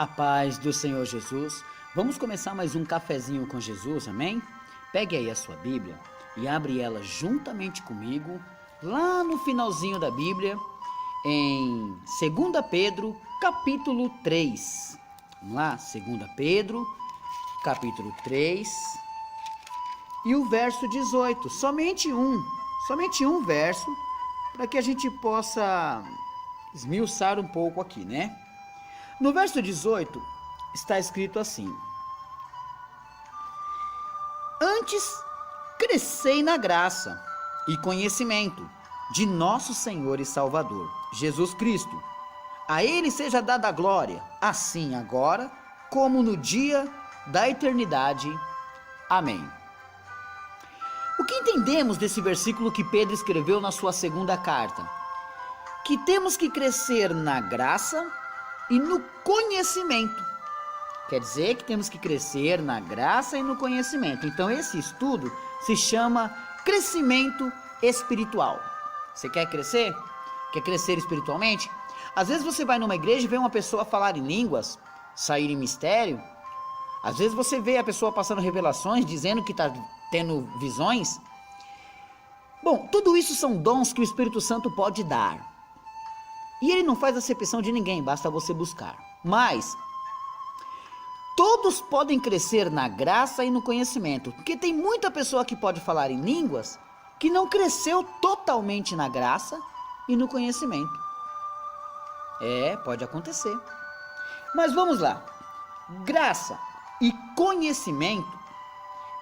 A paz do Senhor Jesus. Vamos começar mais um cafezinho com Jesus, amém? Pegue aí a sua Bíblia e abre ela juntamente comigo, lá no finalzinho da Bíblia, em 2 Pedro, capítulo 3. Vamos lá, 2 Pedro, capítulo 3, e o verso 18. Somente um verso, para que a gente possa esmiuçar um pouco aqui, né? No verso 18 está escrito assim: Antes crescei na graça e conhecimento de nosso Senhor e Salvador, Jesus Cristo. A Ele seja dada a glória, assim agora como no dia da eternidade. Amém. O que entendemos desse versículo que Pedro escreveu na sua segunda carta? Que temos que crescer na graça e no conhecimento. Quer dizer que temos que crescer na graça e no conhecimento. Então esse estudo se chama crescimento espiritual. Você quer crescer? Quer crescer espiritualmente? Às vezes você vai numa igreja e vê uma pessoa falar em línguas, sair em mistério. Às vezes você vê a pessoa passando revelações, dizendo que está tendo visões. Bom, tudo isso são dons que o Espírito Santo pode dar. E ele não faz acepção de ninguém, basta você buscar. Mas todos podem crescer na graça e no conhecimento, porque tem muita pessoa que pode falar em línguas que não cresceu totalmente na graça e no conhecimento. Pode acontecer. Mas vamos lá. Graça e conhecimento,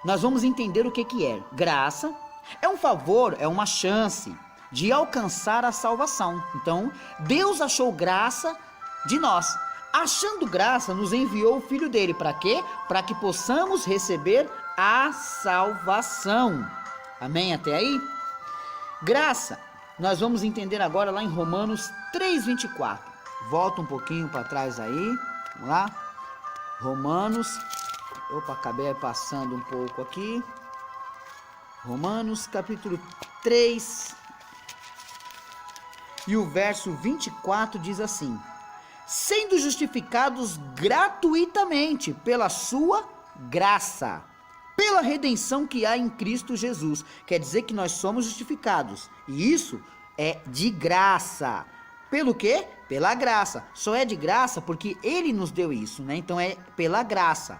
nós vamos entender o que é. Graça é um favor, é uma chance de alcançar a salvação. Então, Deus achou graça de nós. Achando graça, nos enviou o Filho dele. Para quê? Para que possamos receber a salvação. Amém? Até aí? Graça, nós vamos entender agora lá em Romanos 3:24. Volta um pouquinho para trás aí. Vamos lá. Romanos. Acabei passando um pouco aqui. Romanos capítulo 3. E o verso 24 diz assim: sendo justificados gratuitamente pela sua graça, pela redenção que há em Cristo Jesus. Quer dizer que nós somos justificados, e isso é de graça. Pelo quê? Pela graça. Só é de graça porque Ele nos deu isso, né? Então é pela graça,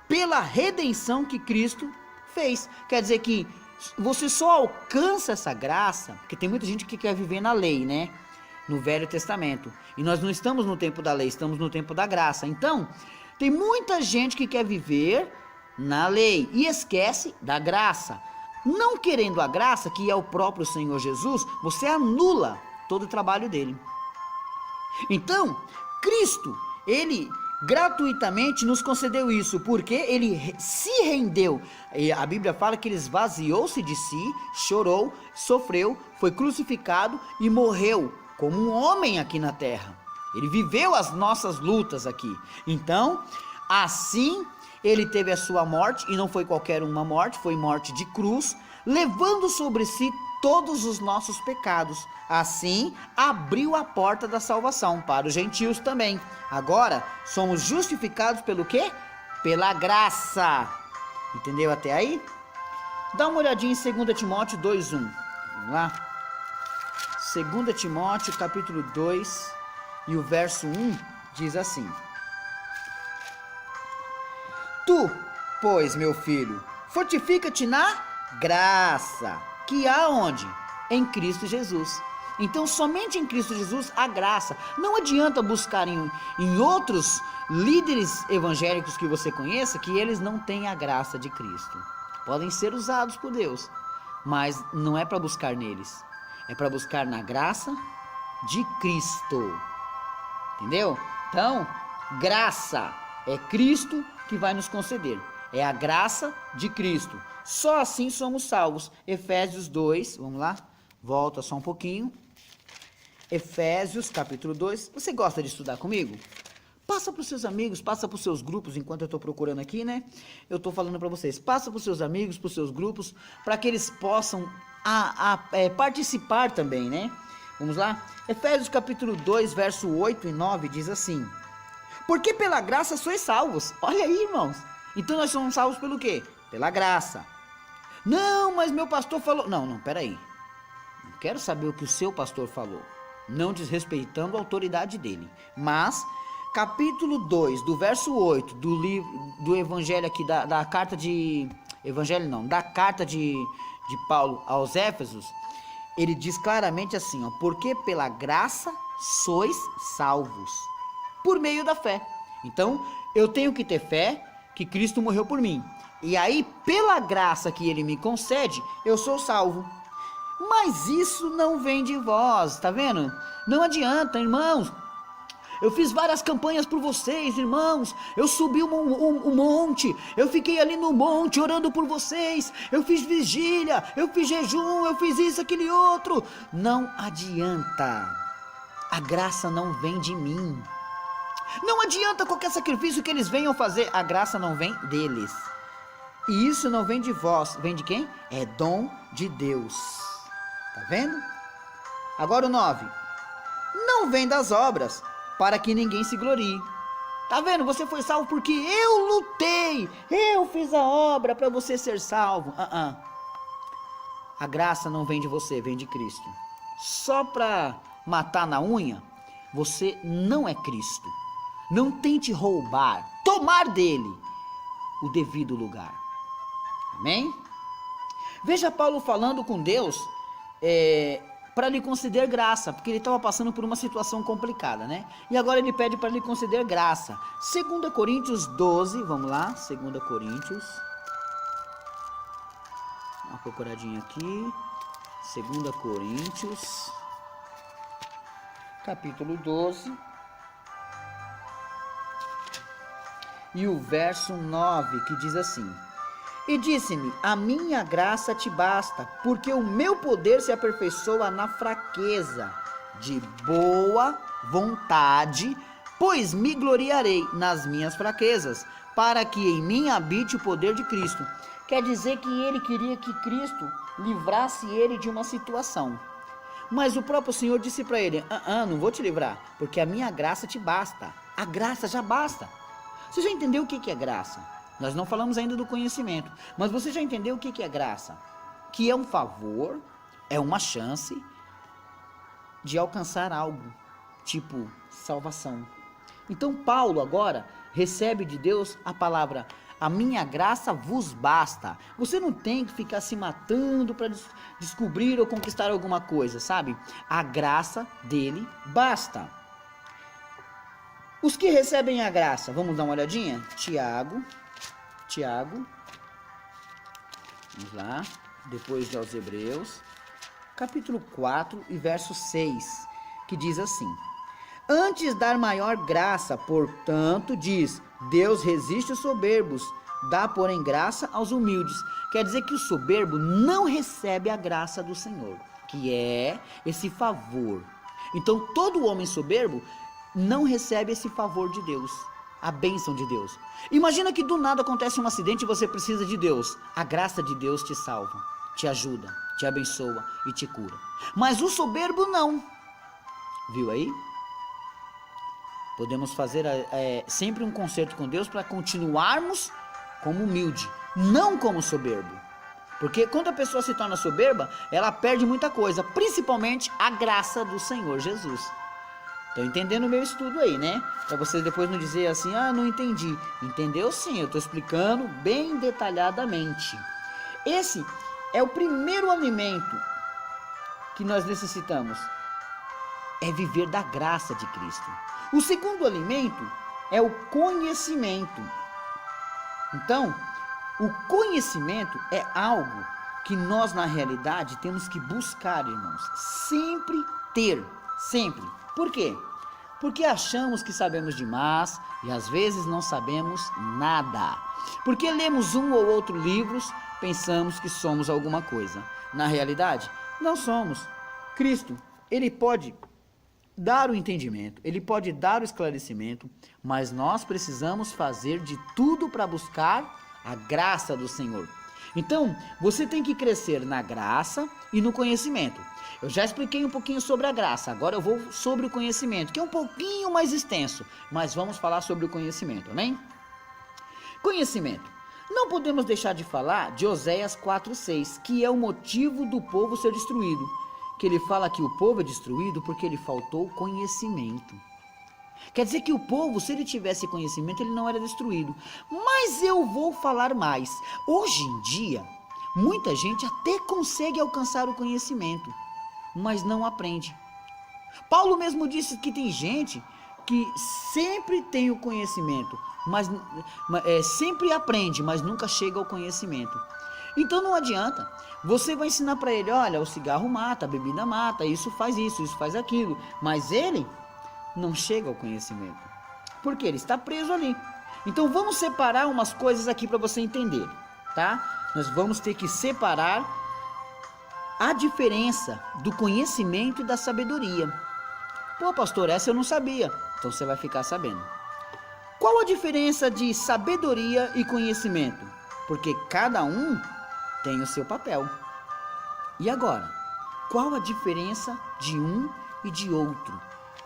pela redenção que Cristo fez. Quer dizer que você só alcança essa graça, porque tem muita gente que quer viver na lei, né? No Velho Testamento. E nós não estamos no tempo da lei, estamos no tempo da graça. Então, tem muita gente que quer viver na lei e esquece da graça. Não querendo a graça, que é o próprio Senhor Jesus, você anula todo o trabalho dele. Então, Cristo, Ele gratuitamente nos concedeu isso, porque Ele se rendeu. E a Bíblia fala que Ele esvaziou-se de si, chorou, sofreu, foi crucificado e morreu como um homem aqui na terra. Ele viveu as nossas lutas aqui. Então, assim, Ele teve a sua morte, e não foi qualquer uma morte, foi morte de cruz, levando sobre si todos os nossos pecados. Assim, abriu a porta da salvação para os gentios também. Agora, somos justificados pelo quê? Pela graça. Entendeu até aí? Dá uma olhadinha em 2 Timóteo 2:1. Vamos lá? 2 Timóteo capítulo 2 e o verso 1 diz assim: Tu, pois, meu filho, fortifica-te na graça que há onde? Em Cristo Jesus. Então, somente em Cristo Jesus há graça. Não adianta buscar em outros líderes evangélicos que você conheça, que eles não têm a graça de Cristo. Podem ser usados por Deus, mas não é para buscar neles. É para buscar na graça de Cristo. Entendeu? Então, graça é Cristo que vai nos conceder. É a graça de Cristo. Só assim somos salvos. Efésios 2, vamos lá? Volta só um pouquinho. Efésios capítulo 2. Você gosta de estudar comigo? Passa para os seus amigos, passa para os seus grupos, enquanto eu estou procurando aqui, né? Eu estou falando para vocês, passa para os seus amigos, para os seus grupos, para que eles possam participar também, né? Vamos lá? Efésios capítulo 2, verso 8 e 9 diz assim: Porque pela graça sois salvos. Olha aí, irmãos. Então nós somos salvos pelo quê? Pela graça. Não, mas meu pastor falou... Não, peraí. Não quero saber o que o seu pastor falou. Não desrespeitando a autoridade dele. Mas, capítulo 2, do verso 8, do livro, do evangelho aqui, da carta de... Evangelho não, da carta de Paulo aos Éfesos, ele diz claramente assim, ó, porque pela graça sois salvos, por meio da fé. Então, eu tenho que ter fé que Cristo morreu por mim. E aí, pela graça que ele me concede, eu sou salvo. Mas isso não vem de vós, tá vendo? Não adianta, irmãos. Eu fiz várias campanhas por vocês, irmãos. Eu subi um monte. Eu fiquei ali no monte orando por vocês. Eu fiz vigília, eu fiz jejum, eu fiz isso, aquele outro. Não adianta. A graça não vem de mim. Não adianta qualquer sacrifício que eles venham fazer. A graça não vem deles. E isso não vem de vós. Vem de quem? É dom de Deus. Tá vendo? Agora o 9. Não vem das obras, para que ninguém se glorie. Tá vendo? Você foi salvo porque eu lutei. Eu fiz a obra para você ser salvo. A graça não vem de você, vem de Cristo. Só para matar na unha, você não é Cristo. Não tente roubar, tomar dele o devido lugar. Amém? Veja Paulo falando com Deus para lhe conceder graça, porque ele estava passando por uma situação complicada, né? E agora ele pede para lhe conceder graça. 2 Coríntios 12, vamos lá, 2 Coríntios. Dá uma procuradinha aqui. 2 Coríntios, capítulo 12. E o verso 9, que diz assim: E disse-me, a minha graça te basta, porque o meu poder se aperfeiçoa na fraqueza. De boa vontade, pois me gloriarei nas minhas fraquezas, para que em mim habite o poder de Cristo. Quer dizer que ele queria que Cristo livrasse ele de uma situação. Mas o próprio Senhor disse para ele, não vou te livrar, porque a minha graça te basta. A graça já basta. Você já entendeu o que é graça? Nós não falamos ainda do conhecimento, mas você já entendeu o que é graça? Que é um favor, é uma chance de alcançar algo, tipo salvação. Então Paulo agora recebe de Deus a palavra, a minha graça vos basta. Você não tem que ficar se matando para descobrir ou conquistar alguma coisa, sabe? A graça dele basta. Os que recebem a graça, vamos dar uma olhadinha? Tiago, vamos lá, depois de aos Hebreus, capítulo 4 e verso 6, que diz assim: Antes dar maior graça, portanto, diz, Deus resiste aos soberbos, dá, porém, graça aos humildes. Quer dizer que o soberbo não recebe a graça do Senhor, que é esse favor. Então, todo homem soberbo não recebe esse favor de Deus, a bênção de Deus. Imagina que do nada acontece um acidente e você precisa de Deus. A graça de Deus te salva, te ajuda, te abençoa e te cura. Mas o soberbo não. Viu aí? Podemos fazer sempre um concerto com Deus para continuarmos como humilde, não como soberbo. Porque quando a pessoa se torna soberba, ela perde muita coisa, principalmente a graça do Senhor Jesus. Estão entendendo o meu estudo aí, né? Para vocês depois não dizer assim, não entendi. Entendeu sim, eu estou explicando bem detalhadamente. Esse é o primeiro alimento que nós necessitamos. É viver da graça de Cristo. O segundo alimento é o conhecimento. Então, o conhecimento é algo que nós na realidade temos que buscar, irmãos. Sempre ter, sempre. Por quê? Porque achamos que sabemos demais e às vezes não sabemos nada. Porque lemos um ou outro livro, pensamos que somos alguma coisa. Na realidade, não somos. Cristo, ele pode dar o entendimento, ele pode dar o esclarecimento, mas nós precisamos fazer de tudo para buscar a graça do Senhor. Então, você tem que crescer na graça e no conhecimento. Eu já expliquei um pouquinho sobre a graça, agora eu vou sobre o conhecimento, que é um pouquinho mais extenso, mas vamos falar sobre o conhecimento, amém? Conhecimento. Não podemos deixar de falar de Oséias 4:6, que é o motivo do povo ser destruído, que ele fala que o povo é destruído porque ele faltou conhecimento. Quer dizer que o povo, se ele tivesse conhecimento, ele não era destruído. Mas eu vou falar mais. Hoje em dia, muita gente até consegue alcançar o conhecimento, mas não aprende. Paulo mesmo disse que tem gente que sempre tem o conhecimento, mas sempre aprende, mas nunca chega ao conhecimento. Então não adianta. Você vai ensinar para ele, olha, o cigarro mata, a bebida mata, isso faz aquilo, mas ele não chega ao conhecimento, porque ele está preso ali. Então vamos separar umas coisas aqui para você entender, tá? Nós vamos ter que separar a diferença do conhecimento e da sabedoria. Pô, pastor, essa eu não sabia. Então você vai ficar sabendo. Qual a diferença de sabedoria e conhecimento? Porque cada um tem o seu papel. E agora, qual a diferença de um e de outro?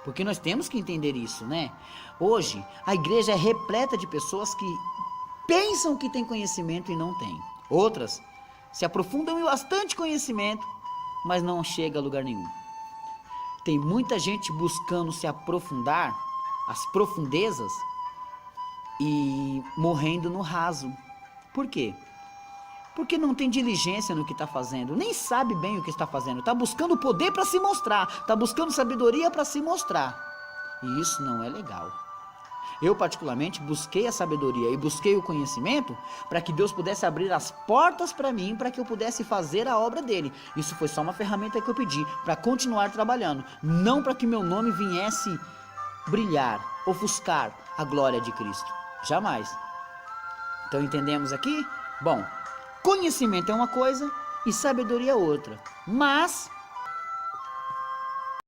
Porque nós temos que entender isso, né? Hoje, a igreja é repleta de pessoas que pensam que têm conhecimento e não têm. Outras se aprofundam em bastante conhecimento, mas não chega a lugar nenhum. Tem muita gente buscando se aprofundar, as profundezas, e morrendo no raso. Por quê? Porque não tem diligência no que está fazendo, nem sabe bem o que está fazendo, está buscando poder para se mostrar, está buscando sabedoria para se mostrar, e isso não é legal. Eu particularmente busquei a sabedoria e busquei o conhecimento para que Deus pudesse abrir as portas para mim, para que eu pudesse fazer a obra dele. Isso foi só uma ferramenta que eu pedi para continuar trabalhando, não para que meu nome viesse brilhar, ofuscar a glória de Cristo, jamais. Então entendemos aqui? Bom, conhecimento é uma coisa e sabedoria é outra, mas